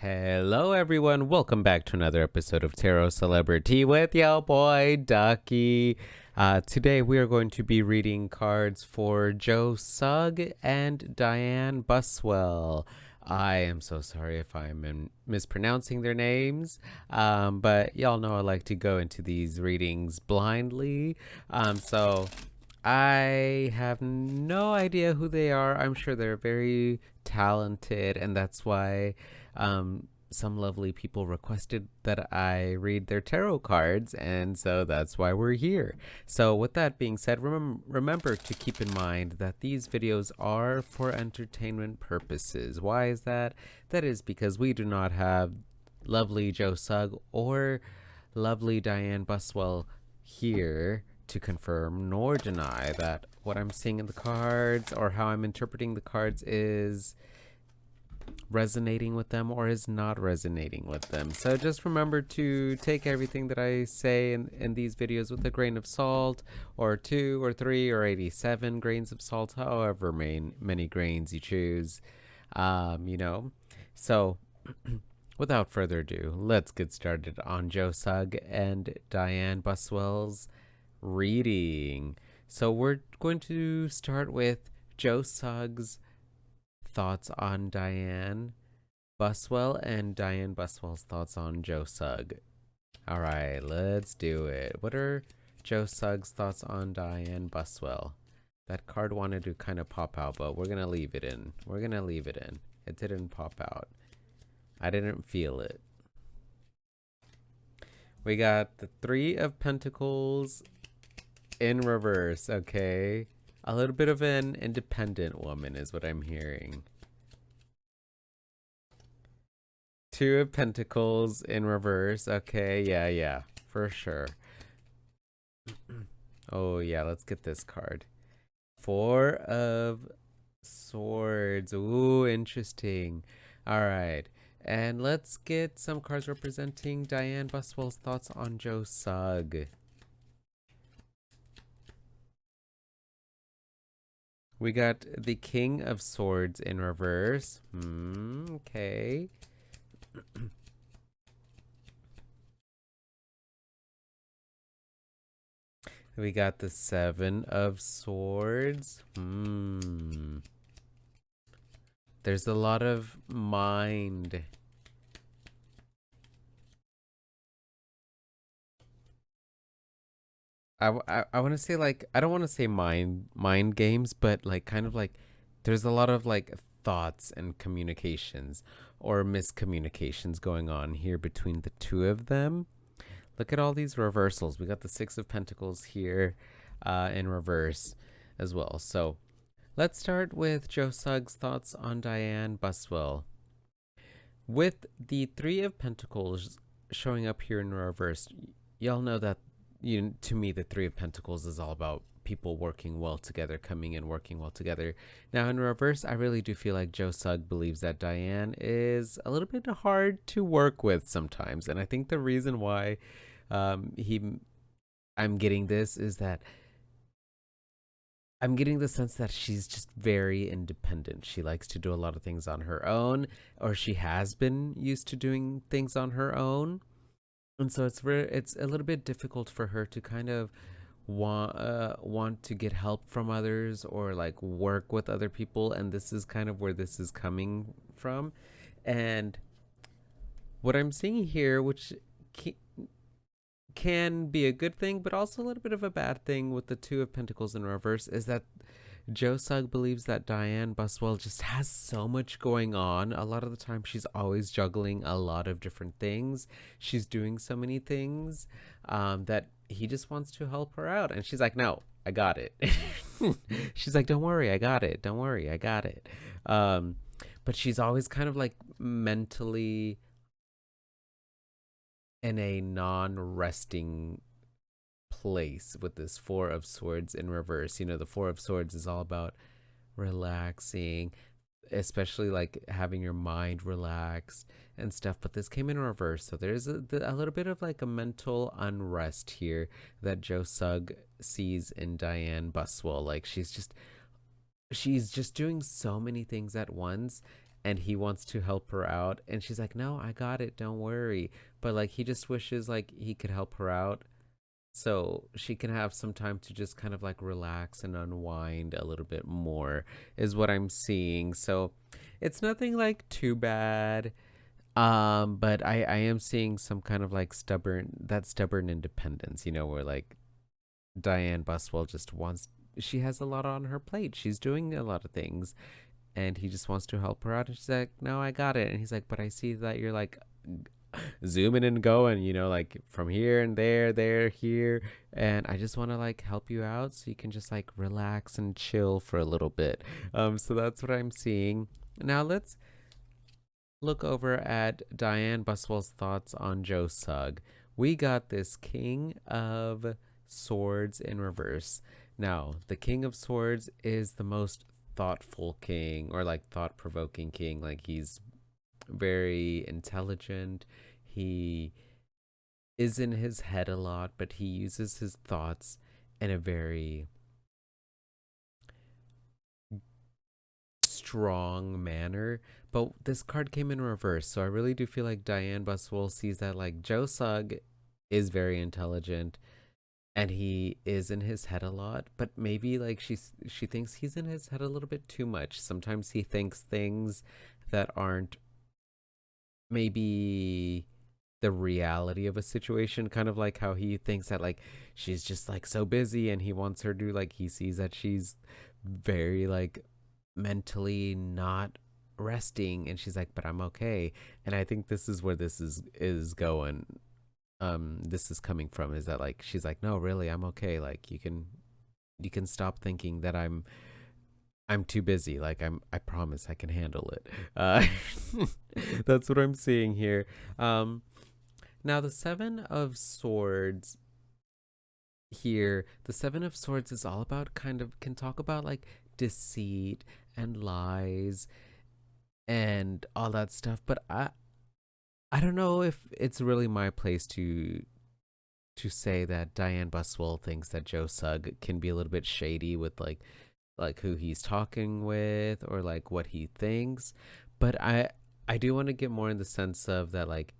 Hello, everyone. Welcome back to another episode of Tarot CelebriTEA with your boy Ducky. Today, we are going to be reading cards for Joe Sugg and Dianne Buswell. I am so sorry if I'm mispronouncing their names, but y'all know I like to go into these readings blindly. So I have no idea who they are. I'm sure they're very talented, and that's why some lovely people requested that I read their tarot cards, and so that's why we're here. So, with that being said, remember to keep in mind that these videos are for entertainment purposes. Why is that? That is because we do not have lovely Joe Sugg or lovely Dianne Buswell here to confirm nor deny that what I'm seeing in the cards or how I'm interpreting the cards is resonating with them or is not resonating with them. So just remember to take everything that I say in these videos with a grain of salt, or 2 or 3 or 87 grains of salt, however many grains you choose. you know. So without further ado, let's get started on Joe Sugg and Dianne Buswell's reading. So we're going to start with Joe Sugg's thoughts on Dianne Buswell and Dianne Buswell's thoughts on Joe Sugg. All right, let's do it. What are Joe Sugg's thoughts on Dianne Buswell? That card wanted to kind of pop out, but we're going to leave it in. We're going to leave it in. It didn't pop out. I didn't feel it. We got the 3 of Pentacles in reverse, okay? A little bit of an independent woman is what I'm hearing. 2 of Pentacles in reverse. Okay, yeah, for sure. Oh, yeah, let's get this card. 4 of Swords. Ooh, interesting. All right. And let's get some cards representing Dianne Buswell's thoughts on Joe Sugg. We got the King of Swords in reverse. Okay. We got the 7 of Swords. There's a lot of mind. I want to say, like, I don't want to say mind games, but like kind of like there's a lot of like thoughts and communications or miscommunications going on here between the 2 of them. Look at all these reversals. We got the 6 of Pentacles here in reverse as well. So let's start with Joe Sugg's thoughts on Dianne Buswell. With the 3 of Pentacles showing up here in reverse, y'all know that to me, the 3 of Pentacles is all about people working well together, coming in, working well together. Now, in reverse, I really do feel like Joe Sugg believes that Dianne is a little bit hard to work with sometimes. And I think the reason why I'm getting this is that I'm getting the sense that she's just very independent. She likes to do a lot of things on her own, or she has been used to doing things on her own. And so it's a little bit difficult for her to kind of want to get help from others or like work with other people, and this is kind of where this is coming from. And what I'm seeing here, which can be a good thing but also a little bit of a bad thing with the 2 of Pentacles in reverse, is that Joe Sugg believes that Dianne Buswell just has so much going on. A lot of the time, she's always juggling a lot of different things. She's doing so many things that he just wants to help her out. And she's like, no, I got it. She's like, don't worry, I got it. Don't worry, I got it. But she's always kind of like mentally in a non-resting place with this 4 of Swords in reverse. You know, the 4 of Swords is all about relaxing, especially like having your mind relaxed and stuff, but this came in reverse, so there's a little bit of like a mental unrest here that Joe Sugg sees in Dianne Buswell. Like she's just doing so many things at once, and he wants to help her out, and she's like, no, I got it, don't worry. But like he just wishes like he could help her out so she can have some time to just kind of like relax and unwind a little bit more, is what I'm seeing. So it's nothing like too bad. But I am seeing some kind of like stubborn independence, where like Dianne Buswell just wants, she has a lot on her plate. She's doing a lot of things, and he just wants to help her out. And she's like, no, I got it. And he's like, but I see that you're like zooming and going, like from here and there, here. And I just want to like help you out so you can just like relax and chill for a little bit. So that's what I'm seeing. Now let's look over at Dianne Buswell's thoughts on Joe Sugg. We got this King of Swords in reverse. Now, the King of Swords is the most thoughtful king, or like thought provoking king. Like he's very intelligent. He is in his head a lot, but he uses his thoughts in a very strong manner. But this card came in reverse, so I really do feel like Dianne Buswell sees that like Joe Sugg is very intelligent and he is in his head a lot, but maybe like she thinks he's in his head a little bit too much. Sometimes he thinks things that aren't maybe the reality of a situation, kind of like how he thinks that like she's just like so busy and he wants her to like, he sees that she's very like mentally not resting, and she's like, but I'm okay. And I think this is where this is going, this is coming from, is that like she's like, no, really, I'm okay. Like you can stop thinking that I'm too busy. Like I promise I can handle it. That's what I'm seeing here. Now the 7 of Swords here, the 7 of Swords is all about, kind of can talk about like deceit and lies and all that stuff, but I don't know if it's really my place to say that Dianne Buswell thinks that Joe Sugg can be a little bit shady with like who he's talking with, or like what he thinks. But I do want to get more in the sense of that like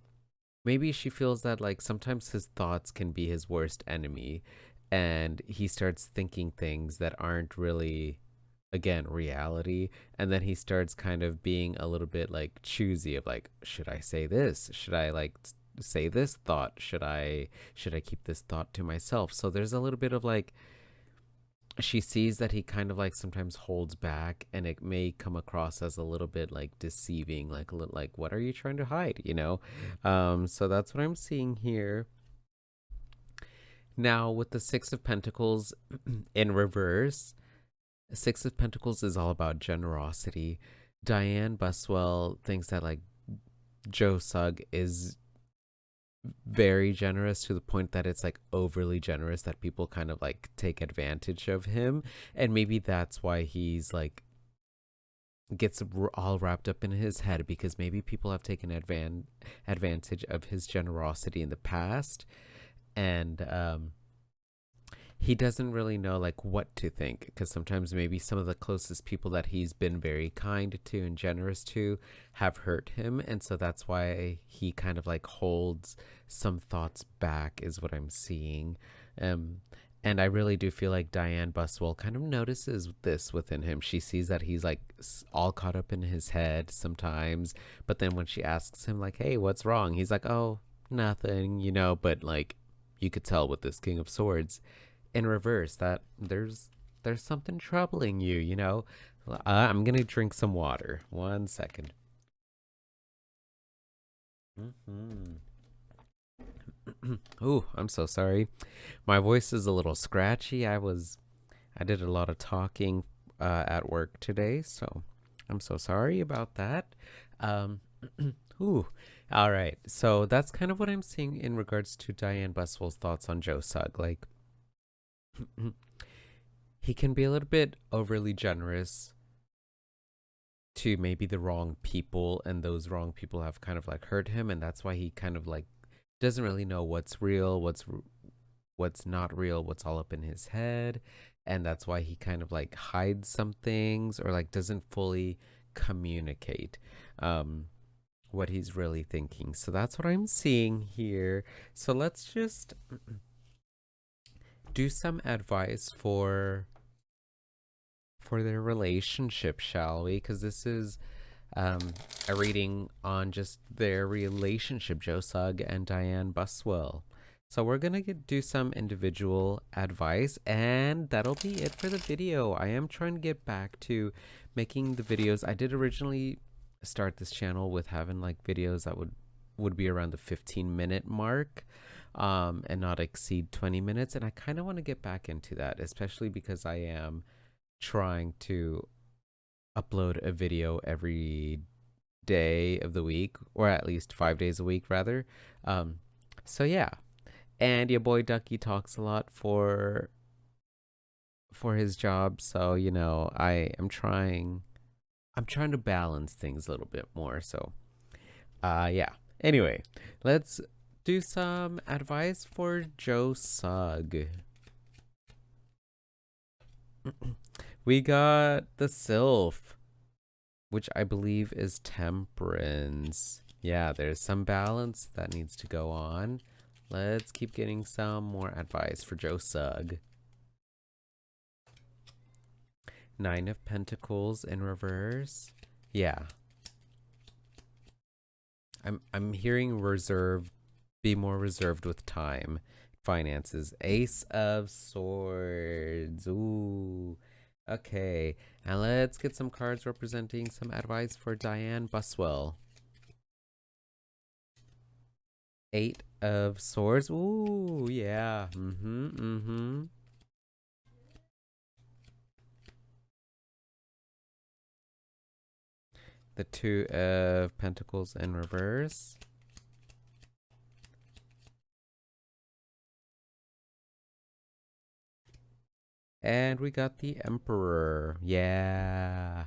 maybe she feels that like sometimes his thoughts can be his worst enemy, and he starts thinking things that aren't really, again, reality. And then he starts kind of being a little bit like choosy of like, should I say this, should I like say this thought, should I keep this thought to myself? So there's a little bit of like, she sees that he kind of like sometimes holds back, and it may come across as a little bit like deceiving, like a little like, what are you trying to hide? So that's what I'm seeing here. Now with the 6 of Pentacles in reverse, 6 of Pentacles is all about generosity. Dianne Buswell thinks that like Joe Sugg is very generous, to the point that it's like overly generous, that people kind of like take advantage of him. And maybe that's why he's like gets all wrapped up in his head, because maybe people have taken advantage of his generosity in the past. And he doesn't really know like what to think, because sometimes maybe some of the closest people that he's been very kind to and generous to have hurt him, and so that's why he kind of like holds some thoughts back, is what I'm seeing. And I really do feel like Dianne Buswell kind of notices this within him. She sees that he's like all caught up in his head sometimes, but then when she asks him like, hey, what's wrong, he's like, oh, nothing. But like you could tell with this King of Swords in reverse that there's something troubling you. I'm gonna drink some water. 1 second. Ooh, I'm so sorry. My voice is a little scratchy. I did a lot of talking at work today, so I'm so sorry about that. Um, ooh, all right. So that's kind of what I'm seeing in regards to Dianne Buswell's thoughts on Joe Sugg. Like, he can be a little bit overly generous to maybe the wrong people, and those wrong people have kind of like hurt him, and that's why he kind of like doesn't really know what's real, what's not real, what's all up in his head. And that's why he kind of like hides some things, or like doesn't fully communicate what he's really thinking. So that's what I'm seeing here. So let's just do some advice for their relationship, shall we? Because this is a reading on just their relationship, Joe Sugg and Dianne Buswell. So we're gonna do some individual advice, and that'll be it for the video. I am trying to get back to making the videos. I did originally start this channel with having like videos that would be around the 15-minute mark, and not exceed 20 minutes. And I kind of want to get back into that, especially because I am trying to upload a video every day of the week, or at least 5 days a week rather. So yeah, and your boy Ducky talks a lot for his job, so you know I'm trying to balance things a little bit more. So yeah, anyway, let's do some advice for Joe Sugg. We got the Sylph, which I believe is temperance. Yeah, there's some balance that needs to go on. Let's keep getting some more advice for Joe Sugg. Nine of Pentacles in reverse. Yeah. I'm hearing reserved, be more reserved with time. Finances. Ace of Swords. Ooh. Okay. And let's get some cards representing some advice for Dianne Buswell. Eight of Swords. Ooh, yeah. The Two of Pentacles in reverse. And we got the Emperor. Yeah.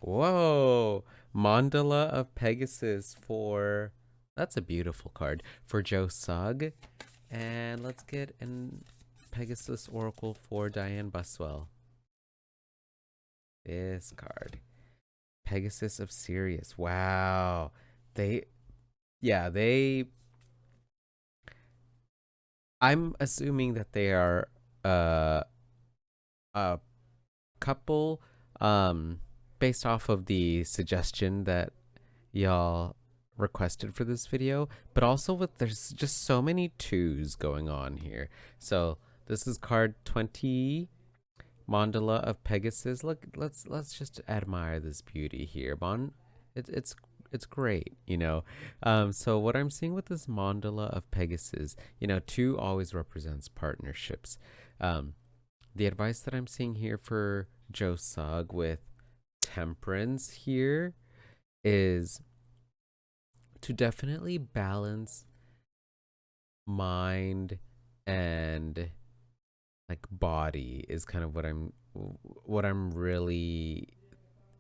Whoa. Mandala of Pegasus for... That's a beautiful card. For Joe Sugg. And let's get an Pegasus Oracle for Dianne Buswell. This card. Pegasus of Sirius. Wow. I'm assuming that they are a couple, based off of the suggestion that y'all requested for this video, but also there's just so many twos going on here. So this is card 20, Mandala of Pegasus. Look, let's just admire this beauty here. It's great, you know. So what I'm seeing with this Mandala of Pegasus, you know, two always represents partnerships. The advice that I'm seeing here for Joe Sugg with temperance here is to definitely balance mind and like body is kind of what I'm really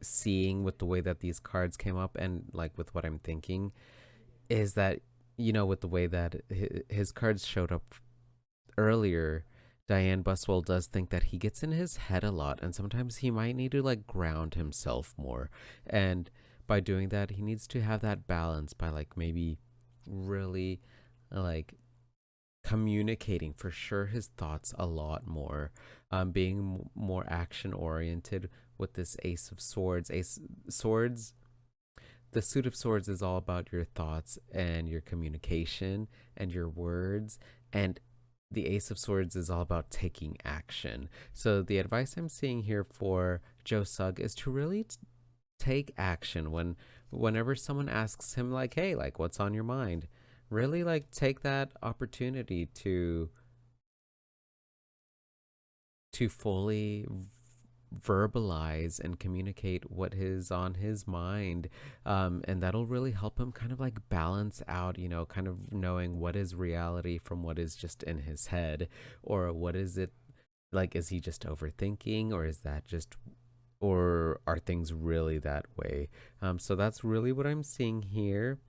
seeing with the way that these cards came up, and like with what I'm thinking is that, you know, with the way that his cards showed up earlier, Dianne Buswell does think that he gets in his head a lot, and sometimes he might need to like ground himself more. And by doing that, he needs to have that balance by like maybe really like communicating for sure his thoughts a lot more, being more action oriented with this Ace of Swords. The Suit of Swords is all about your thoughts and your communication and your words, and the Ace of Swords is all about taking action. So the advice I'm seeing here for Joe Sugg is to really take action whenever someone asks him like, hey, like, what's on your mind? Really like take that opportunity to fully verbalize and communicate what is on his mind, and that'll really help him kind of like balance out, you know, kind of knowing what is reality from what is just in his head, or what is it like, is he just overthinking, or is that just, or are things really that way? So that's really what I'm seeing here,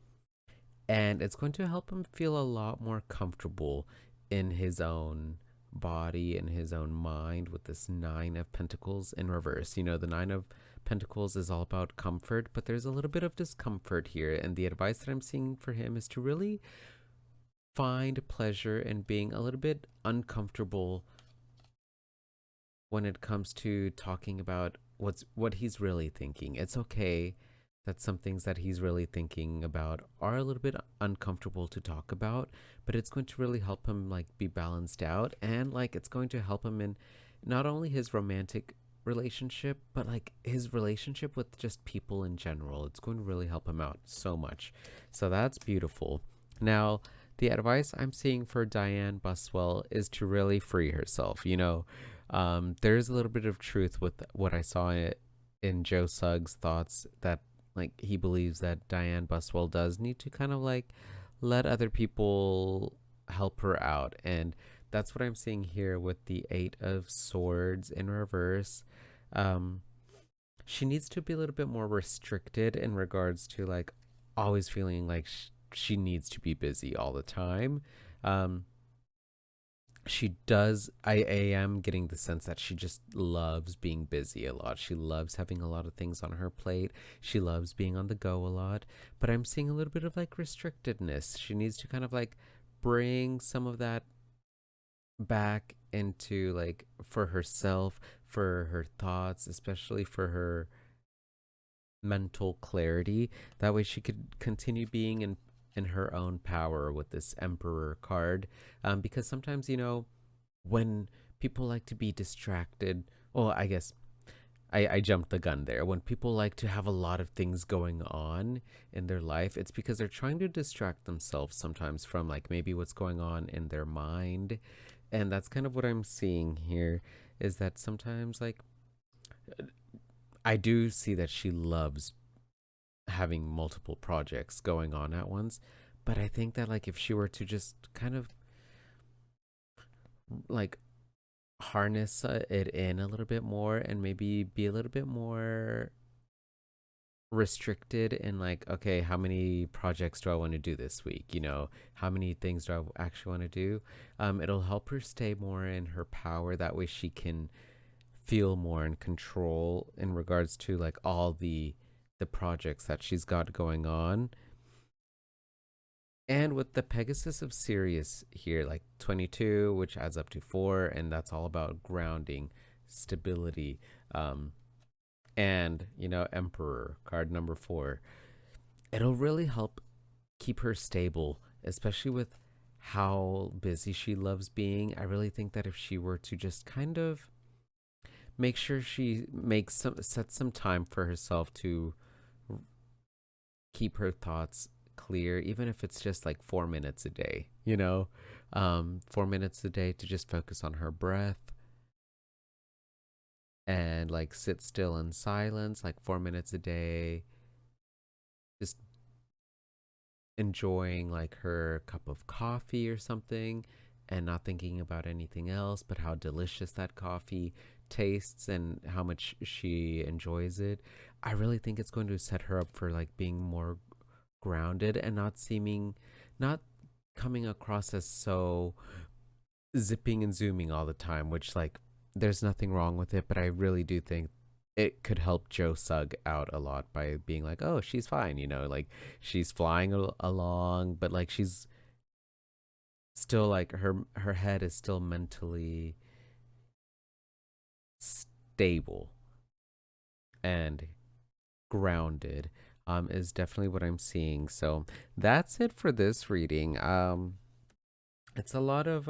and it's going to help him feel a lot more comfortable in his own body and his own mind with this Nine of Pentacles in reverse. You know, the Nine of Pentacles is all about comfort, but there's a little bit of discomfort here. And the advice that I'm seeing for him is to really find pleasure in being a little bit uncomfortable when it comes to talking about what he's really thinking. It's okay that some things that he's really thinking about are a little bit uncomfortable to talk about, but it's going to really help him like be balanced out, and like it's going to help him in not only his romantic relationship but like his relationship with just people in general. It's going to really help him out so much. So that's beautiful. Now, the advice I'm seeing for Dianne Buswell is to really free herself. You know, there's a little bit of truth with what I saw in Joe Sugg's thoughts, that like he believes that Dianne Buswell does need to kind of like let other people help her out. And that's what I'm seeing here with the Eight of Swords in reverse. Um, she needs to be a little bit more restricted in regards to like always feeling like she needs to be busy all the time. Um, she does. I am getting the sense that she just loves being busy a lot. She loves having a lot of things on her plate. She loves being on the go a lot. But I'm seeing a little bit of like restrictedness. She needs to kind of like bring some of that back into like for herself, for her thoughts, especially for her mental clarity. That way she could continue being in her own power with this Emperor card. Because sometimes, you know, when people like to be distracted, well, I guess I jumped the gun there. When people like to have a lot of things going on in their life, it's because they're trying to distract themselves sometimes from like maybe what's going on in their mind. And that's kind of what I'm seeing here, is that sometimes like I do see that she loves having multiple projects going on at once. But I think that like if she were to just kind of like harness it in a little bit more and maybe be a little bit more restricted in like, okay, how many projects do I want to do this week, you know, how many things do I actually want to do, it'll help her stay more in her power. That way she can feel more in control in regards to like all the projects that she's got going on. And with the Pegasus of Sirius here, like 22, which adds up to 4, and that's all about grounding, stability, and, you know, Emperor, card number 4. It'll really help keep her stable, especially with how busy she loves being. I really think that if she were to just kind of make sure she set some time for herself to keep her thoughts clear, even if it's just like 4 minutes a day, you know, 4 minutes a day to just focus on her breath and like sit still in silence, like 4 minutes a day, just enjoying like her cup of coffee or something and not thinking about anything else but how delicious that coffee tastes and how much she enjoys it. I really think it's going to set her up for like being more grounded and not coming across as so zipping and zooming all the time, which like there's nothing wrong with it, but I really do think it could help Joe Sugg out a lot by being like, oh, she's fine, you know, like she's flying along, but like she's still like her head is still mentally stable and grounded, is definitely what I'm seeing. So that's it for this reading. It's a lot of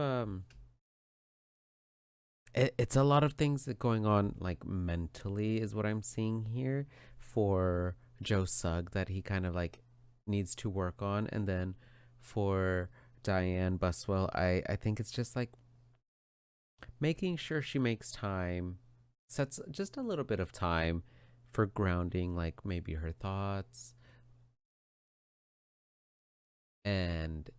it's a lot of things that going on like mentally is what I'm seeing here for Joe Sugg that he kind of like needs to work on. And then for Dianne Buswell, I think it's just like making sure she makes time, sets just a little bit of time for grounding, like maybe her thoughts and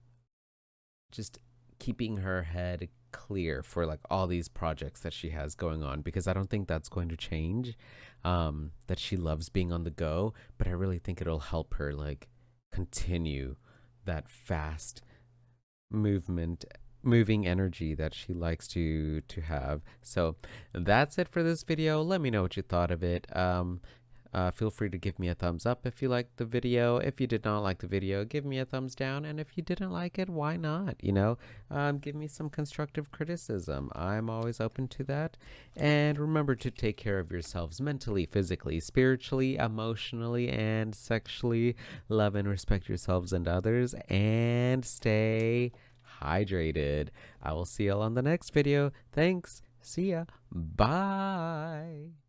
just keeping her head clear for like all these projects that she has going on, because I don't think that's going to change. That she loves being on the go, but I really think it'll help her like continue that fast movement moving energy that she likes to have. So that's it for this video. Let me know what you thought of it. Feel free to give me a thumbs up if you liked the video. If you did not like the video, give me a thumbs down. And if you didn't like it, why not? Give me some constructive criticism. I'm always open to that. And remember to take care of yourselves mentally, physically, spiritually, emotionally, and sexually. Love and respect yourselves and others. And stay hydrated. I will see y'all on the next video. Thanks. See ya. Bye.